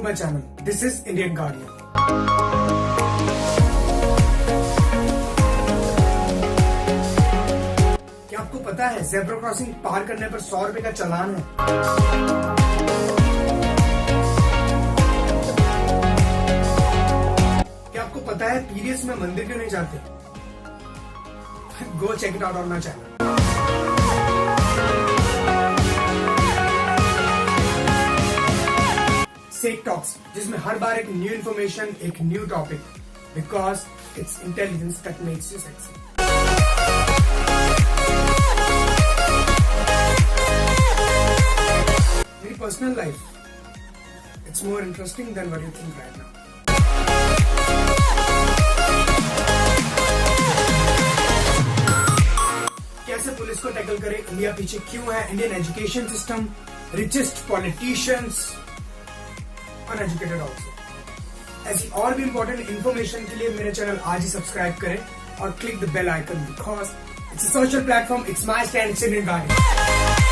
my channel. This is Indian Guardian. क्या आपको पता है ज़ेब्रा क्रॉसिंग पार करने पर 100 रुपए का चालान है? क्या आपको पता है पीरियड्स में मंदिर क्यों नहीं जाते? Go check it out on my channel. Sake Talks, जिसमें हर बार एक न्यू इन्फॉर्मेशन, एक new topic, because it's intelligence that makes you sexy. मेरी personal life, it's more interesting than what you think right now. कैसे police को tackle करे, India पीछे क्यों है, Indian education system, richest politicians, uneducated also. ऐसी और भी इंपॉर्टेंट इंफॉर्मेशन के लिए मेरे चैनल आज ही सब्सक्राइब करें और click the bell icon because it's a social platform. It's my stand. It's Indian guardian.